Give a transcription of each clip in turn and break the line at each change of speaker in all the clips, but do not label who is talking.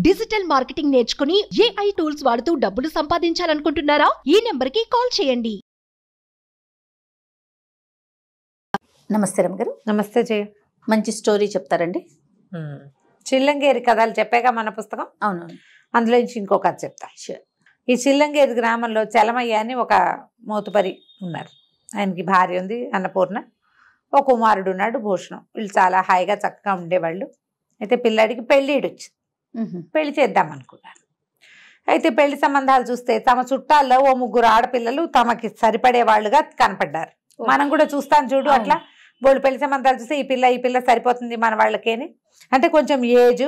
Digital marketing నేర్చుకుని AI tools వాడుతూ డబ్బులు సంపాదించాలనుకుంటున్నారా? ఈ నెంబర్కి కాల్ చేయండి.
నమస్తే రమగారు.
నమస్తే జయ.
మంచి స్టోరీ చెప్తారండి?
చిల్లంగేరి కథలు చెప్పాక మన పుస్తకం.
అవునవును.
అందులో నుంచి ఇంకో కథ చెప్తా. ఈ చిల్లంగేరి గ్రామంలో చలమయ్య అని ఒక మోతుపరి ఉన్నారు. ఆయనకి భార్య ఉంది అన్నపూర్ణ, ఒక కుమారుడు ఉన్నాడు భూషణం. వీళ్ళు చాలా హాయిగా చక్కగా ఉండేవాళ్ళు. అయితే పిల్లాడికి పెళ్ళిడు వచ్చింది. పెళ్లి చేద్దాం అనుకున్నారు. అయితే పెళ్లి సంబంధాలు చూస్తే తమ చుట్టాల్లో ఓ ముగ్గురు ఆడపిల్లలు తమకి సరిపడే వాళ్ళుగా కనపడ్డారు. మనం కూడా చూస్తాం చూడు అట్లా. వాళ్ళు పెళ్లి సంబంధాలు చూస్తే ఈ పిల్ల సరిపోతుంది మన వాళ్ళకేని. అంటే కొంచెం ఏజ్,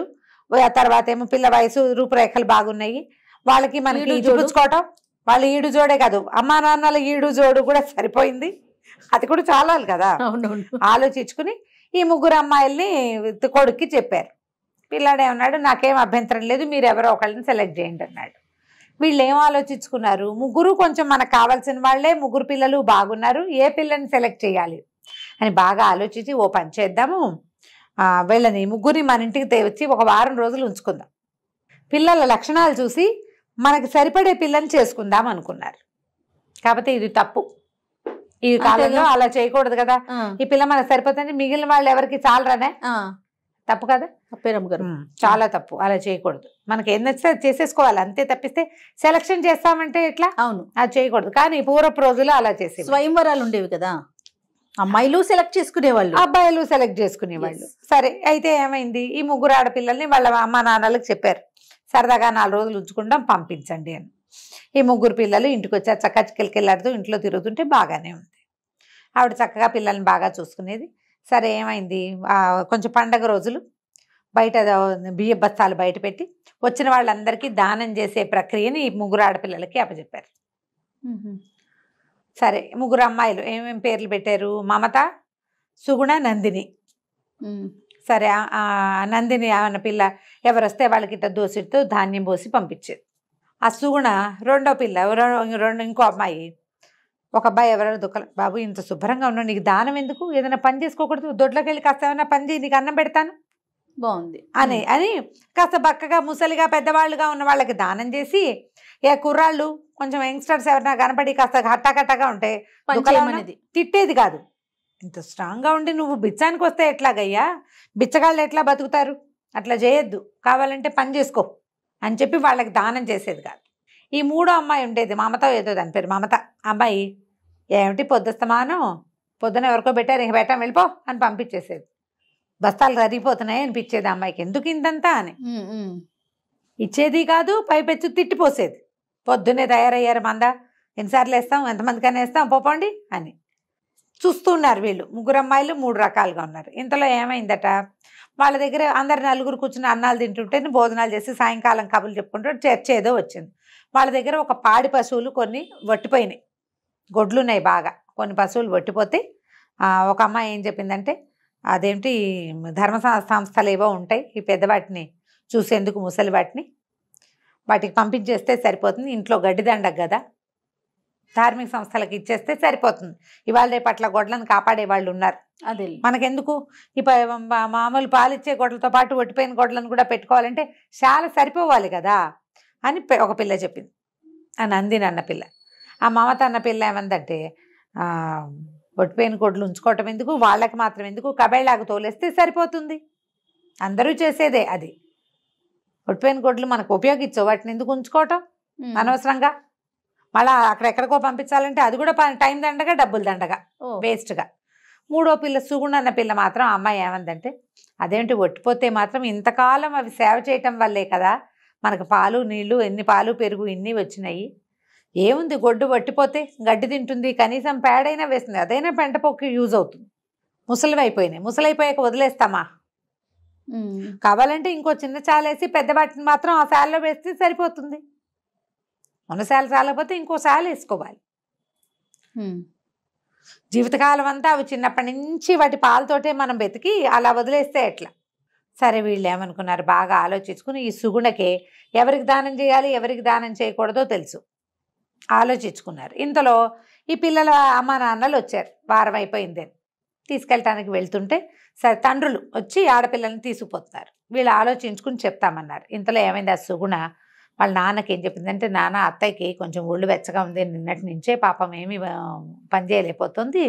తర్వాత ఏమో పిల్ల వయసు, రూపురేఖలు బాగున్నాయి. వాళ్ళకి మనకి చూపించుకోవటం, వాళ్ళ ఈడు జోడే కాదు అమ్మా నాన్నల ఈడు జోడు కూడా సరిపోయింది. అది కూడా చాలాలి కదా. ఆలోచించుకుని ఈ ముగ్గురు అమ్మాయిల్ని కొడుక్కి చెప్పారు. పిల్లాడు ఏమన్నాడు, నాకేం అభ్యంతరం లేదు, మీరు ఎవరో ఒకళ్ళని సెలెక్ట్ చేయండి అన్నాడు. వీళ్ళు ఏం ఆలోచించుకున్నారు, ముగ్గురు కొంచెం మనకు కావాల్సిన వాళ్ళే, ముగ్గురు పిల్లలు బాగున్నారు, ఏ పిల్లని సెలెక్ట్ చేయాలి అని బాగా ఆలోచించి ఓ పని చేద్దాము, వీళ్ళని ముగ్గురిని మన ఇంటికి తెచ్చి ఒక వారం రోజులు ఉంచుకుందాం, పిల్లల లక్షణాలు చూసి మనకు సరిపడే పిల్లని చేసుకుందాం అనుకున్నారు. కాకపోతే ఇది తప్పు. ఈ కాలంలో అలా చేయకూడదు కదా. ఈ పిల్ల మనకు సరిపోతుంది, మిగిలిన వాళ్ళు ఎవరికి చాలరానే. తప్పు కదా. చాలా తప్పు. అలా చేయకూడదు. మనకి ఏం నచ్చితే అది చేసేసుకోవాలి అంతే. తప్పిస్తే సెలక్షన్ చేస్తామంటే ఎట్లా? అవును, అది చేయకూడదు. కానీ పూర్వపు రోజుల్లో అలా చేసే
స్వయంవరాలు ఉండేవి కదా. అమ్మాయిలు సెలెక్ట్ చేసుకునేవాళ్ళు,
అబ్బాయిలు సెలెక్ట్ చేసుకునేవాళ్ళు. సరే, అయితే ఏమైంది, ఈ ముగ్గురు ఆడపిల్లల్ని వాళ్ళ అమ్మ నాన్నలకు చెప్పారు, సరదాగా 4 రోజులు ఉంచుకుంటాం, పంపించండి అని. ఈ ముగ్గురు పిల్లలు ఇంటికి వచ్చారు. చక్కగా చికెళ్ళాడుతూ ఇంట్లో తిరుగుతుంటే బాగానే ఉంది. ఆవిడ చక్కగా పిల్లల్ని బాగా చూసుకునేది. సరే, ఏమైంది, కొంచెం పండగ రోజులు బయట బియ్య బస్తాలు బయట పెట్టి వచ్చిన వాళ్ళందరికీ దానం చేసే ప్రక్రియని ఈ ముగ్గురు ఆడపిల్లలకి అప్పచెప్పారు. సరే, ముగ్గురు అమ్మాయిలు ఏమేమి పేర్లు పెట్టారు, మమత, సుగుణ, నందిని. సరే, నందిని అన్న పిల్ల ఎవరు వస్తే వాళ్ళకి ఇట్లా దోసితో ధాన్యం పోసి పంపించేది. ఆ సుగుణ రెండో పిల్ల, ఇంకో అమ్మాయి, ఒక అబ్బాయి ఎవరైనా దుఃఖం, బాబు ఇంత శుభ్రంగా ఉన్నావు, నీకు దానం ఎందుకు, ఏదైనా పని చేసుకోకూడదు, దొడ్లోకి వెళ్ళి కాస్త ఏమైనా పని చేయి, నీకు అన్నం పెడతాను
బాగుంది
అని కాస్త బక్కగా ముసలిగా పెద్దవాళ్ళుగా ఉన్న వాళ్ళకి దానం చేసి, ఏ కుర్రాళ్ళు కొంచెం యంగ్స్టర్స్ ఎవరైనా కనపడి కాస్త కట్టాకట్టగా ఉంటే తిట్టేది కాదు. ఇంత స్ట్రాంగ్గా ఉండి నువ్వు బిచ్చానికి వస్తే ఎట్లాగయ్యా, బిచ్చగాళ్ళు ఎట్లా బతుకుతారు, అట్లా చేయొద్దు, కావాలంటే పని చేసుకో అని చెప్పి వాళ్ళకి దానం చేసేది కాదు. ఈ మూడో అమ్మాయి ఉండేది, మమత ఏదో దాని పేరు, మమత. అమ్మాయి ఏమిటి పొద్దుస్తమానం, పొద్దున ఎవరికో పెట్టారు, ఇంక పెట్టాం వెళ్ళిపో అని పంపించేసేది. బస్తాలు సరిపోతున్నాయి అనిపించేది అమ్మాయికి, ఎందుకు ఇంతంతా అని. ఇచ్చేది కాదు, పైపెచ్చు తిట్టిపోసేది. పొద్దున్నే తయారయ్యారు, మందా ఎన్నిసార్లు వేస్తాం, ఎంతమందికైనా వేస్తాం, పోపోండి అని. చూస్తున్నారు వీళ్ళు ముగ్గురు అమ్మాయిలు 3 రకాలుగా ఉన్నారు. ఇంతలో ఏమైందట, వాళ్ళ దగ్గర అందరు నలుగురు కూర్చుని అన్నాలు తింటుంటే భోజనాలు చేసి సాయంకాలం కబుర్లు చెప్పుకుంటూ చర్చ ఏదో వచ్చింది. వాళ్ళ దగ్గర ఒక పాడి పశువులు కొన్ని వట్టిపోయినాయి, గొడ్లు ఉన్నాయి బాగా, కొన్ని పశువులు వట్టిపోతే ఒక అమ్మాయి ఏం చెప్పిందంటే, అదేంటి ధర్మ సంస్థలు ఏవో ఉంటాయి, ఈ పెద్దవాటిని చూసేందుకు ముసలి వాటికి పంపించేస్తే సరిపోతుంది, ఇంట్లో గడ్డిదండగ కదా, ధార్మిక సంస్థలకు ఇచ్చేస్తే సరిపోతుంది, ఇవాళ రేపు అట్లా గొడ్లను కాపాడే వాళ్ళు ఉన్నారు, అదే మనకెందుకు, ఈ మామూలు పాలిచ్చే గొడ్లతో పాటు ఒట్టిపోయిన గొడ్లను కూడా పెట్టుకోవాలంటే చాలా సరిపోవాలి కదా అని ఒక పిల్ల చెప్పింది, ఆ నందిని అన్న పిల్ల. ఆ మమత అన్న పిల్ల ఏమందంటే, ఒట్టిపోయిన గొడ్లు ఉంచుకోవటం ఎందుకు, వాళ్ళకి మాత్రం ఎందుకు, కబేళాకు తోలేస్తే సరిపోతుంది, అందరూ చేసేదే అది, ఒట్టిపోయిన గొడ్లు మనకు ఉపయోగించవు, వాటిని ఎందుకు ఉంచుకోవటం అనవసరంగా, మళ్ళీ అక్కడెక్కడికో పంపించాలంటే అది కూడా టైం దండగా, డబ్బులు దండగా, వేస్ట్గా. మూడో పిల్ల సుగుణ అన్న పిల్ల మాత్రం, ఆ అమ్మాయి ఏమందంటే, అదేంటి ఒట్టిపోతే మాత్రం ఇంతకాలం అవి సేవ చేయటం వల్లే కదా మనకు పాలు నీళ్లు, ఎన్ని పాలు పెరుగు ఇన్ని వచ్చినాయి, ఏముంది గొడ్డు వట్టిపోతే గడ్డి తింటుంది, కనీసం పేడైనా వేస్తుంది, అదైనా పెంటపోకి యూజ్ అవుతుంది, ముసలైపోయాక వదిలేస్తామా, కావాలంటే ఇంకో చిన్న చాలేసి పెద్ద వాటిని మాత్రం ఆ శాలలో వేస్తే సరిపోతుంది, ఉన్న శాల చాలకపోతే ఇంకో శాల వేసుకోవాలి, జీవితకాలం అంతా అవి చిన్నప్పటి నుంచి వాటి పాలతోటే మనం బతికి అలా వదిలేస్తే ఎట్లా. సరే, వీళ్ళు ఏమనుకున్నారు, బాగా ఆలోచించుకుని ఈ సుగుణకే ఎవరికి దానం చేయాలి ఎవరికి దానం చేయకూడదో తెలుసు, ఆలోచించుకున్నారు. ఇంతలో ఈ పిల్లల అమ్మ నాన్నలు వచ్చారు, వారం అయిపోయింది, తీసుకెళ్ళటానికి వెళ్తుంటే సరే తండ్రులు వచ్చి ఆడపిల్లల్ని తీసుకుపోతున్నారు. వీళ్ళు ఆలోచించుకుని చెప్తామన్నారు. ఇంతలో ఏమైంది, ఆ సుగుణ వాళ్ళ నాన్నకి ఏం చెప్పిందంటే, నాన్న అత్తయ్యకి కొంచెం ఒళ్ళు వెచ్చగా ఉంది, నిన్నటి నుంచే పాపం ఏమి పని చేయలేకపోతుంది,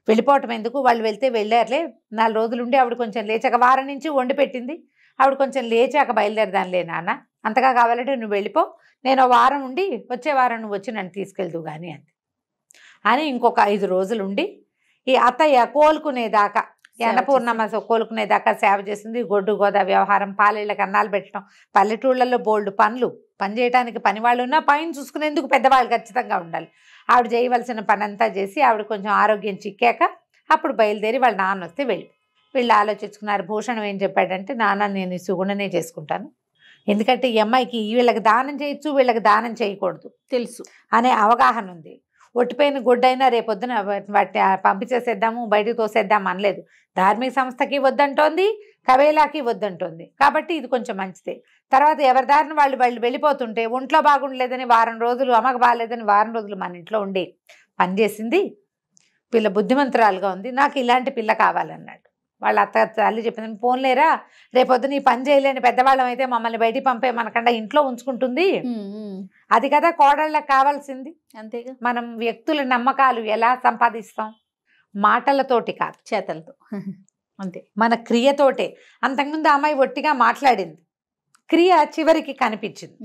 వెళ్ళిపోవటం ఎందుకు, వాళ్ళు వెళ్తే వెళ్ళారులే, 4 రోజులు ఉండి ఆవిడ కొంచెం లేచాక, వారం నుంచి వండి పెట్టింది, ఆవిడ కొంచెం లేచాక బయలుదేరదానిలే నాన్న, అంతగా కావాలంటే నువ్వు వెళ్ళిపో, నేను వారం ఉండి వచ్చే వారం నువ్వు వచ్చి నన్ను తీసుకెళ్తూ కానీ అంది. అని ఇంకొక 5 రోజులు ఉండి ఈ అత్తయ్య కోలుకునేదాకా, అన్నపూర్ణమ్మ కోలుకునేదాకా సేవ చేసింది. గొడ్డు గోద వ్యవహారం, పాలేళ్ళకి అన్నాలు పెట్టడం, పల్లెటూళ్ళల్లో బోల్డ్ పనులు, పని చేయడానికి పని వాళ్ళు ఉన్నా పైన చూసుకునేందుకు పెద్దవాళ్ళు ఖచ్చితంగా ఉండాలి. ఆవిడ చేయవలసిన పని అంతా చేసి ఆవిడ కొంచెం ఆరోగ్యం చిక్కాక అప్పుడు బయలుదేరి వాళ్ళ నాన్న వస్తే వీళ్ళు ఆలోచించుకున్నారు. భూషణం ఏం చెప్పాడంటే, నాన్న నేను ఈ సుగుణనే చేసుకుంటాను, ఎందుకంటే ఈ అమ్మాయికి వీళ్ళకి దానం చేయొచ్చు, వీళ్ళకి దానం చేయకూడదు
తెలుసు
అనే అవగాహన ఉంది. ఒట్టిపోయిన గుడ్డైనా రేపొద్దున వాటి పంపించేసేద్దాము, బయటకు తోసేద్దాము అనలేదు. ధార్మిక సంస్థకి వద్దంటోంది, కవేలాకి వద్దంటోంది, కాబట్టి ఇది కొంచెం మంచిదే. తర్వాత ఎవరి దారిని వాళ్ళు వెళ్ళిపోతుంటే ఒంట్లో బాగుండలేదని వారం రోజులు, అమ్మకు బాగాలేదని వారం రోజులు మన ఇంట్లో ఉండి పనిచేసింది. పిల్ల బుద్ధిమంతురాలుగా ఉంది, నాకు ఇలాంటి పిల్ల కావాలన్నాడు. వాళ్ళ తల్లి చెప్పింది, పోన్లేరా రేపొద్దున ఈ పని చేయలేని పెద్దవాళ్ళం అయితే మమ్మల్ని బయటికి పంపే మనకన్నా ఇంట్లో ఉంచుకుంటుంది, అది కదా కోడళ్ళకి కావాల్సింది.
అంతేగా.
మనం వ్యక్తుల నమ్మకాలు ఎలా సంపాదిస్తాం? మాటలతోటి కాదు,
చేతలతో. అంతే,
మన క్రియతోటే. అంతకుముందు అమ్మాయి ఒట్టిగా మాట్లాడింది, క్రియ చివరికి కనిపించింది.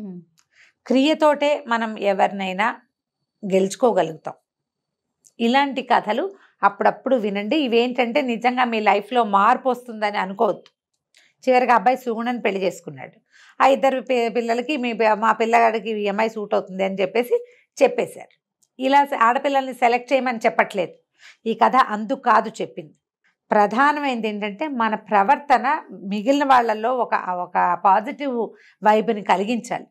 క్రియతోటే మనం ఎవరినైనా గెలుచుకోగలుగుతాం. ఇలాంటి కథలు అప్పుడప్పుడు వినండి. ఇవేంటంటే నిజంగా మీ లైఫ్లో మార్పు వస్తుందని అనుకోవద్దు. చివరికి అబ్బాయి సుగుణని పెళ్లి చేసుకున్నాడు. ఆ 2 పిల్లలకి మా పిల్లగాడికి ఈ అమ్మాయి సూట్ అవుతుంది అని చెప్పేశారు. ఇలా ఆడపిల్లల్ని సెలెక్ట్ చేయమని చెప్పట్లేదు. ఈ కథ అందుకు కాదు చెప్పింది. ప్రధానమైనది ఏంటంటే మన ప్రవర్తన మిగిలిన వాళ్ళల్లో ఒక పాజిటివ్ వైబ్ని కలిగించాలి.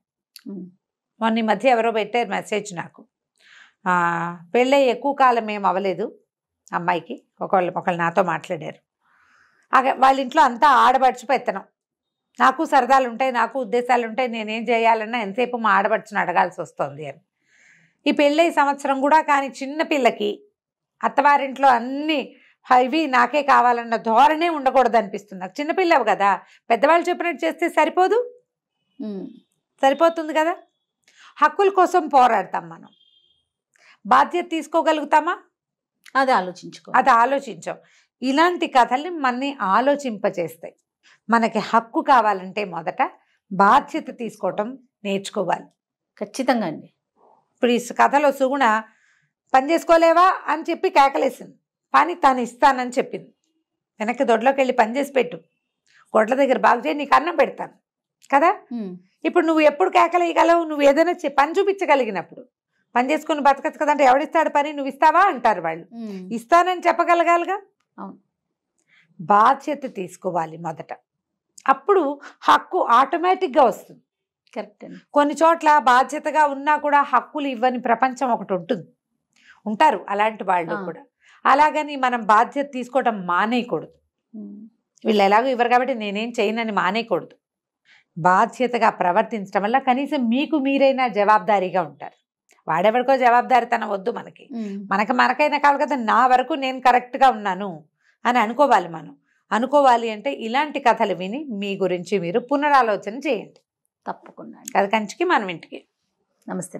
మొన్న ఈ మధ్య ఎవరో పెట్టారు మెసేజ్ నాకు, పెళ్ళై ఎక్కువ కాలం ఏం అవ్వలేదు అమ్మాయికి, ఒకళ్ళు నాతో మాట్లాడారు. వాళ్ళ ఇంట్లో అంతా ఆడబడుచు పెత్తనం, నాకు సరదాలు ఉంటాయి, నాకు ఉద్దేశాలు ఉంటాయి, నేనేం చేయాలన్నా ఎంతసేపు మా ఆడబడుచుని అడగాల్సి వస్తుంది అని. ఈ పెళ్ళై సంవత్సరం కూడా కానీ చిన్న పిల్లకి అత్తవారింట్లో అన్నీ ఇవి నాకే కావాలన్న ధోరణే ఉండకూడదు అనిపిస్తుంది నాకు. చిన్నపిల్లవు కదా, పెద్దవాళ్ళు చెప్పినట్టు చేస్తే సరిపోతుంది కదా. హక్కుల కోసం పోరాడతాం మనం, బాధ్యత తీసుకోగలుగుతామా?
అది
ఆలోచించాం. ఇలాంటి కథల్ని మనని ఆలోచింపచేస్తాయి. మనకి హక్కు కావాలంటే మొదట బాధ్యత తీసుకోవటం నేర్చుకోవాలి.
ఖచ్చితంగా అండి.
ఇప్పుడు ఈ కథలో సుగుణ పని చేసుకోలేవా అని చెప్పి కేకలేసింది, పని తను ఇస్తానని చెప్పింది. వెనక్కి దొడ్లోకి వెళ్ళి పని చేసి పెట్టు, గొడ్ల దగ్గర బాగు చేయి, నీకు అన్నం పెడతాను కదా. ఇప్పుడు నువ్వు ఎప్పుడు కేకలేయగలవు? నువ్వు ఏదైనా పని చూపించగలిగినప్పుడు. పని చేసుకుని బతకచ్చు కదంటే ఎవడిస్తాడు పని, నువ్వు ఇస్తావా అంటారు వాళ్ళు. ఇస్తానని చెప్పగలగాలిగా. బాధ్యత తీసుకోవాలి మొదట, అప్పుడు హక్కు ఆటోమేటిక్గా వస్తుంది.
కరెక్ట్ అండి.
కొన్ని చోట్ల బాధ్యతగా ఉన్నా కూడా హక్కులు ఇవ్వని ప్రపంచం ఒకటి ఉంటారు అలాంటి వాళ్ళు కూడా. అలాగని మనం బాధ్యత తీసుకోవటం మానేయకూడదు. వీళ్ళు ఎలాగో ఇవ్వరు కాబట్టి నేనేం చేయనని మానేయకూడదు. బాధ్యతగా ప్రవర్తించడం వల్ల కనీసం మీకు మీరైనా జవాబుదారీగా ఉంటారు. వాడెవరికో జవాబుదారితనం వద్దు మనకైనా కావాలి కదా, నా వరకు నేను కరెక్ట్గా ఉన్నాను అని అనుకోవాలి అంటే ఇలాంటి కథలు విని మీ గురించి మీరు పునరాలోచన చేయండి.
తప్పకుండా.
అది కంచికి మనం ఇంటికి.
నమస్తే.